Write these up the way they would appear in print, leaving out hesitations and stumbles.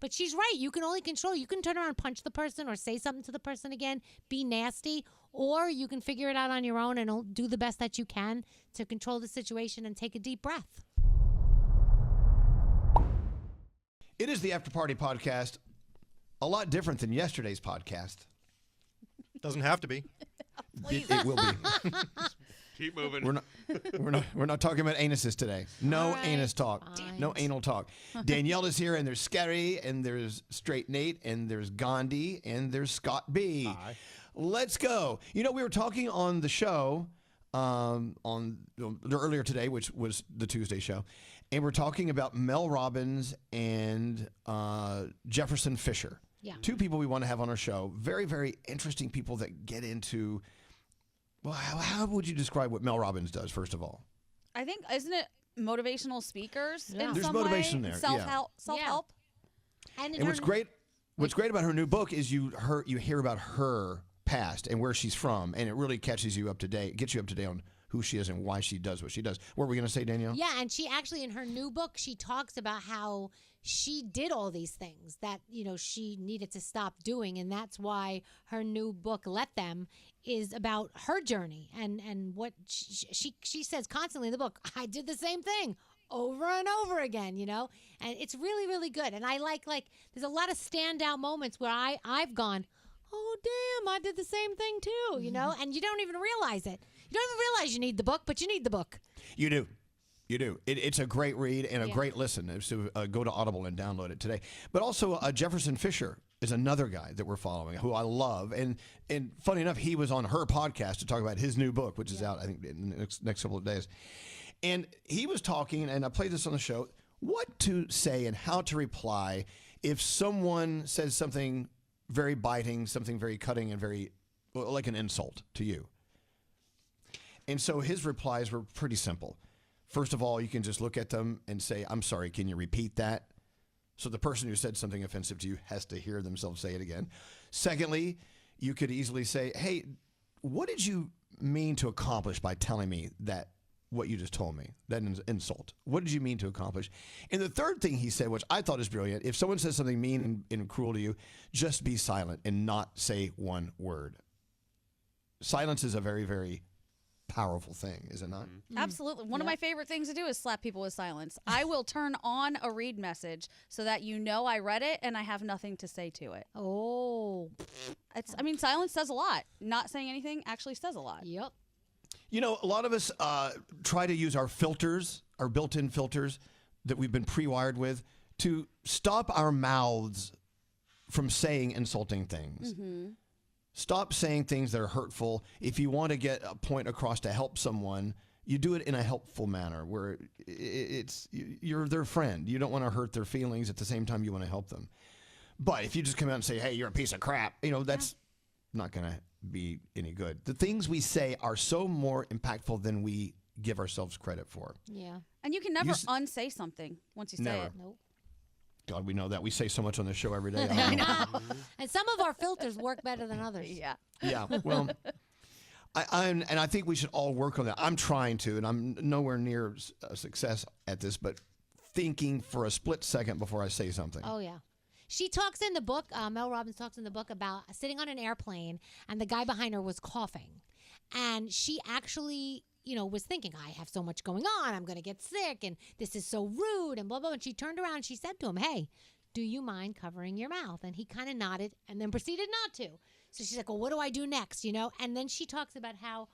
But she's right. You can only control. You can turn around and punch the person or say something to the person again, be nasty, or you can figure it out on your own and do the best that you can to control the situation and take a deep breath. It is the After Party Podcast. A lot different than yesterday's podcast. Doesn't have to be. It will be. Keep moving. We're not talking about anuses today. No anus talk. Fine. No anal talk. Danielle is here, and there's Scary, and there's Straight Nate, and there's Gandhi, and there's Scott B. Hi. Let's go. You know, we were talking on the show earlier today, which was the Tuesday show, and we're talking about Mel Robbins and Jefferson Fisher. Yeah. Two people we want to have on our show. Very, very interesting people that get into. Well, how would you describe what Mel Robbins does, first of all? I think, isn't it motivational speakers in There's some motivation way? there. Self-help. And what's great about her new book is you hear about her past and where she's from, and it really catches you up to date, gets you up to date on who she is and why she does what she does. What were we going to say, Danielle? Yeah, and she actually, in her new book, she talks about how she did all these things that, she needed to stop doing, and that's why her new book, Let Them, is about her journey and what she says constantly in the book. I did the same thing over and over again, and it's really, really good. And I like there's a lot of standout moments where I've gone, oh, damn, I did the same thing too, and you don't even realize it. You don't even realize you need the book, but you need the book. You do. You do. It's a great read and a great listen. So go to Audible and download it today. But also Jefferson Fisher is another guy that we're following who I love. And funny enough, he was on her podcast to talk about his new book, which is out, I think, in the next couple of days. And he was talking, and I played this on the show, what to say and how to reply if someone says something very biting, something very cutting, and very, like an insult to you. And so his replies were pretty simple. First of all, you can just look at them and say, I'm sorry, can you repeat that? So the person who said something offensive to you has to hear themselves say it again. Secondly, you could easily say, hey, what did you mean to accomplish by telling me that what you just told me, that insult? What did you mean to accomplish? And the third thing he said, which I thought is brilliant, if someone says something mean and cruel to you, just be silent and not say one word. Silence is a very, very powerful thing, is it not? Absolutely. One of my favorite things to do is slap people with silence. I will turn on a read message so that I read it and I have nothing to say to it. Oh. Silence says a lot. Not saying anything actually says a lot. Yep. A lot of us try to use our filters, our built-in filters that we've been pre-wired with to stop our mouths from saying insulting things. Mm-hmm. Stop saying things that are hurtful. If you want to get a point across to help someone, you do it in a helpful manner where you're their friend. You don't want to hurt their feelings at the same time you want to help them. But if you just come out and say, hey, you're a piece of crap, that's not going to be any good. The things we say are so more impactful than we give ourselves credit for. Yeah. And you can never unsay something once you say it. Nope. God, we know that. We say so much on the show every day. I know. And some of our filters work better than others. Yeah. Yeah. Well, I think we should all work on that. I'm trying to, and I'm nowhere near a success at this, but thinking for a split second before I say something. Oh, yeah. She talks in the book, Mel Robbins talks in the book about sitting on an airplane, and the guy behind her was coughing. And she actually, was thinking, I have so much going on. I'm going to get sick, and this is so rude, and blah, blah. And she turned around and she said to him, hey, do you mind covering your mouth? And he kind of nodded and then proceeded not to. So she's like, well, what do I do next? And then she talks about how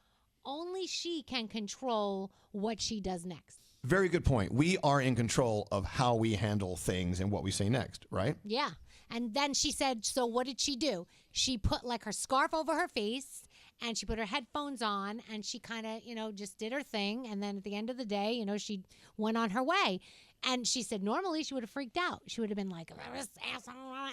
only she can control what she does next. Very good point. We are in control of how we handle things and what we say next, right? Yeah. And then she said, so what did she do? She put her scarf over her face and she put her headphones on and she kind of, just did her thing. And then at the end of the day, she went on her way. And she said normally she would have freaked out. She would have been like,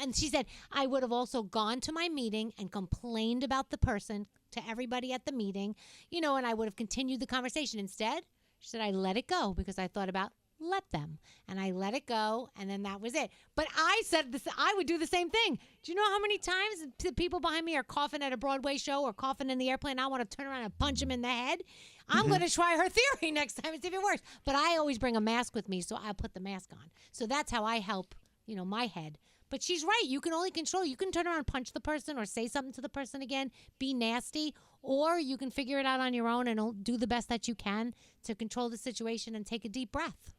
and she said, I would have also gone to my meeting and complained about the person to everybody at the meeting, and I would have continued the conversation. Instead, she said, I let it go because I thought about let them. And I let it go, and then that was it. But I said this, I would do the same thing. Do you know how many times the people behind me are coughing at a Broadway show or coughing in the airplane? I want to turn around and punch them in the head. I'm going to try her theory next time and see if it works. But I always bring a mask with me, so I'll put the mask on. So that's how I help, my head. But she's right. You can only control. You can turn around and punch the person or say something to the person again, be nasty, or you can figure it out on your own and do the best that you can to control the situation and take a deep breath.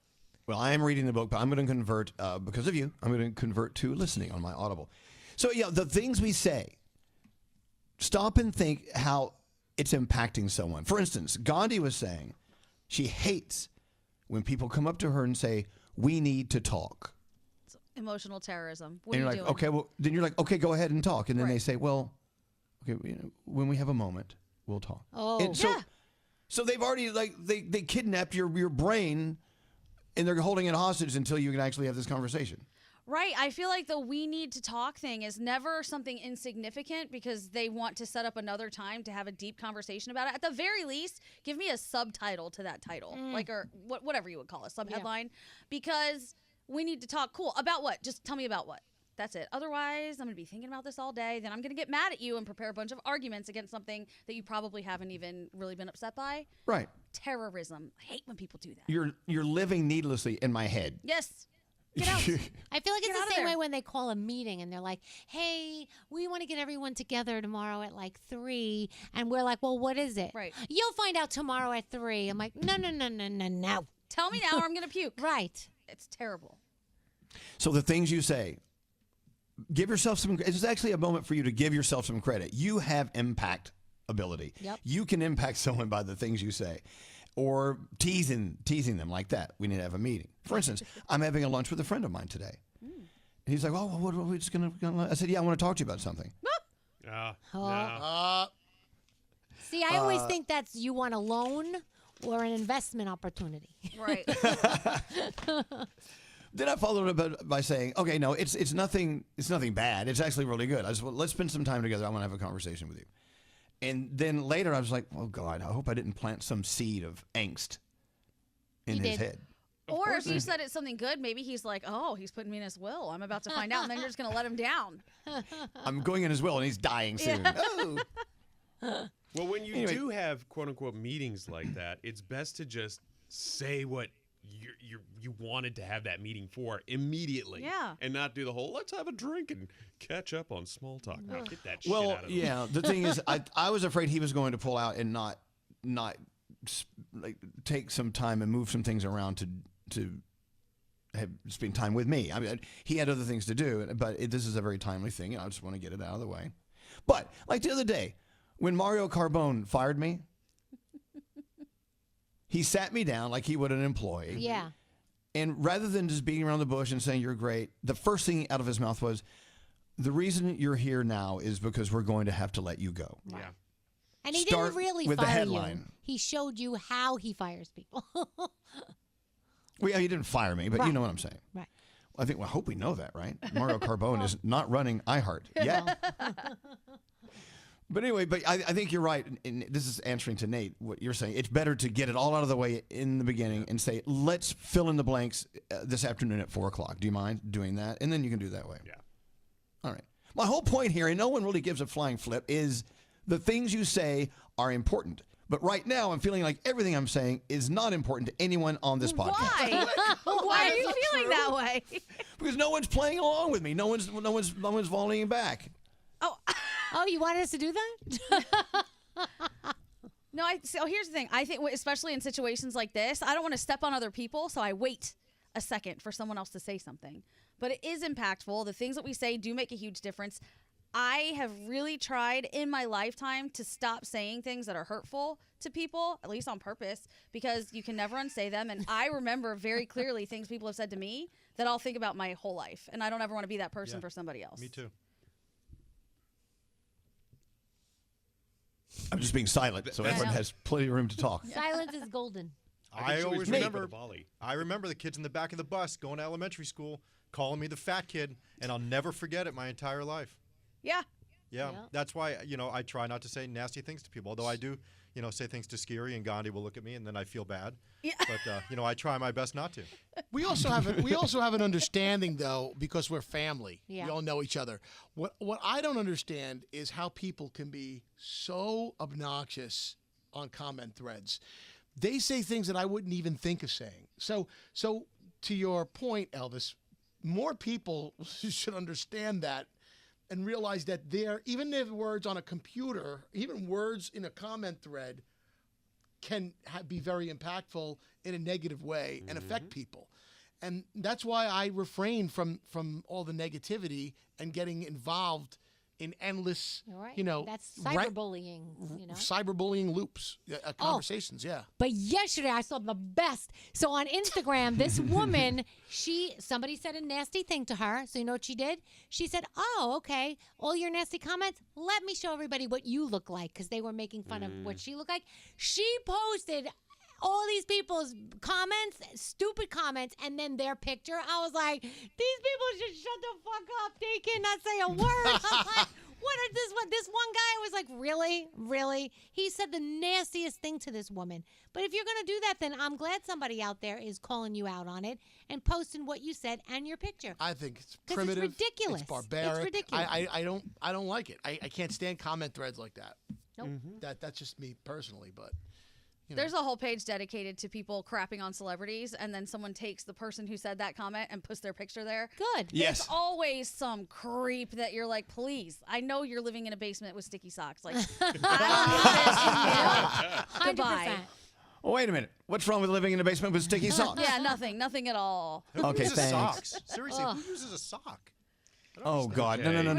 Well, I am reading the book, but I'm going to convert, because of you, I'm going to convert to listening on my Audible. So, the things we say, stop and think how it's impacting someone. For instance, Gandhi was saying she hates when people come up to her and say, we need to talk. It's emotional terrorism. What And are you're you like, doing? okay, well, then you're like, okay, go ahead and talk. And then they Right. say, well, okay, when we have a moment, we'll talk. Oh. And so they've already, they kidnapped your brain, and they're holding it hostage until you can actually have this conversation. Right. I feel like the we need to talk thing is never something insignificant because they want to set up another time to have a deep conversation about it. At the very least, give me a subtitle to that title, or whatever you would call it, subheadline, because we need to talk. Cool. About what? Just tell me about what. That's it. Otherwise, I'm going to be thinking about this all day. Then I'm going to get mad at you and prepare a bunch of arguments against something that you probably haven't even really been upset by. Right. Terrorism. I hate when people do that. You're living needlessly in my head. Yes. Get out. I feel like Get it's out the of same there. way when they call a meeting and they're like, hey, we want to get everyone together tomorrow at like 3. And we're like, well, what is it? Right. You'll find out tomorrow at 3. I'm like, no. Tell me now or I'm going to puke. Right. It's terrible. So the things you say, give yourself some. It's actually a moment for you to give yourself some credit. You have impact ability. Yep. You can impact someone by the things you say, or teasing them like that. We need to have a meeting. For instance, I'm having a lunch with a friend of mine today. And he's like, "Oh, what are we just gonna?" I said, "Yeah, I want to talk to you about something." No. See, I always think that's you want a loan or an investment opportunity. Right. Then I followed it up by saying, "Okay, no, it's nothing bad. It's actually really good. Let's spend some time together. I want to have a conversation with you." And then later, I was like, "Oh God, I hope I didn't plant some seed of angst in You his did. head." Or if you said it's something good, maybe he's like, oh, he's putting me in his will. I'm about to find out, and then you're just going to let him down. I'm going in his will, and he's dying soon. Oh. Well, when you Anyway. do have quote unquote meetings like that, it's best to just say what you wanted to have that meeting for immediately. Yeah. And not do the whole let's have a drink and catch up on small talk. No, get that shit Well, out of yeah. The thing is, I was afraid he was going to pull out and not like take some time and move some things around to have spend time with me. I mean, he had other things to do, but this is a very timely thing, and I just want to get it out of the way. But like the other day, when Mario Carbone fired me, he sat me down like he would an employee. Yeah. And rather than just beating around the bush and saying you're great, the first thing out of his mouth was, "The reason you're here now is because we're going to have to let you go." Yeah. And he Start didn't really with the fire headline. you. He showed you how he fires people. Well, yeah, he didn't fire me, but you Right. know what I'm saying. Right. I hope we know that, right? Mario Carbone is not running iHeart yet. But anyway, I think you're right. And this is answering to Nate, what you're saying. It's better to get it all out of the way in the beginning and say, let's fill in the blanks this afternoon at 4 o'clock. Do you mind doing that? And then you can do that way. Yeah. All right. My whole point here, and no one really gives a flying flip, is the things you say are important. But right now, I'm feeling like everything I'm saying is not important to anyone on this podcast. Why? Why are you feeling that way? Because no one's playing along with me. No one's volleying back. Oh, you wanted us to do that? No, so here's the thing. I think, especially in situations like this, I don't want to step on other people, so I wait a second for someone else to say something. But it is impactful. The things that we say do make a huge difference. I have really tried in my lifetime to stop saying things that are hurtful to people, at least on purpose, because you can never unsay them. And I remember very clearly things people have said to me that I'll think about my whole life. And I don't ever want to be that person for somebody else. Me too. I'm just being silent, so everyone has plenty of room to talk. Silence is golden. I always remember remember the kids in the back of the bus going to elementary school calling me the fat kid, and I'll never forget it my entire life. Yeah. Yeah, Yeah. that's why, I try not to say nasty things to people, although I do, say things to Scary, and Gandhi will look at me, and then I feel bad. Yeah. But, I try my best not to. We also have an understanding though, because we're family. Yeah. We all know each other. What I don't understand is how people can be so obnoxious on comment threads. They say things that I wouldn't even think of saying. So to your point, Elvis, more people should understand that and realize that even if words on a computer, even words in a comment thread can be very impactful in a negative way and affect people. And that's why I refrain from all the negativity and getting involved in endless, that's cyberbullying. Cyberbullying loops, conversations. Yeah. But yesterday I saw the best. So on Instagram, this woman, somebody said a nasty thing to her. So you know what she did? She said, "Oh, okay, all your nasty comments. Let me show everybody what you look like," because they were making fun of what she looked like. She posted all these people's comments, stupid comments, and then their picture. I was like, these people should shut the fuck up. They cannot say a word. I'm like, what is this one? This one guy was like, really? He said the nastiest thing to this woman. But if you're going to do that, then I'm glad somebody out there is calling you out on it and posting what you said and your picture. I think it's primitive. It's ridiculous. It's barbaric. It's ridiculous. I don't like it. I can't stand comment threads like that. Nope. That's just me personally, but... There's a whole page dedicated to people crapping on celebrities, and then someone takes the person who said that comment and puts their picture there. Good. Yes. There's always some creep that you're like, please, I know you're living in a basement with sticky socks. Like, I don't need this. 100%. Oh, wait a minute. What's wrong with living in a basement with sticky socks? Yeah, nothing at all. Okay, uses thanks. socks? Seriously, who uses a sock? Oh God! No! Really?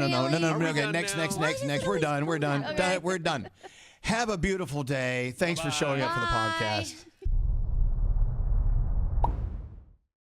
Okay, done next. now? We're done. Okay. We're done. Have a beautiful day. Thanks for showing up for the podcast.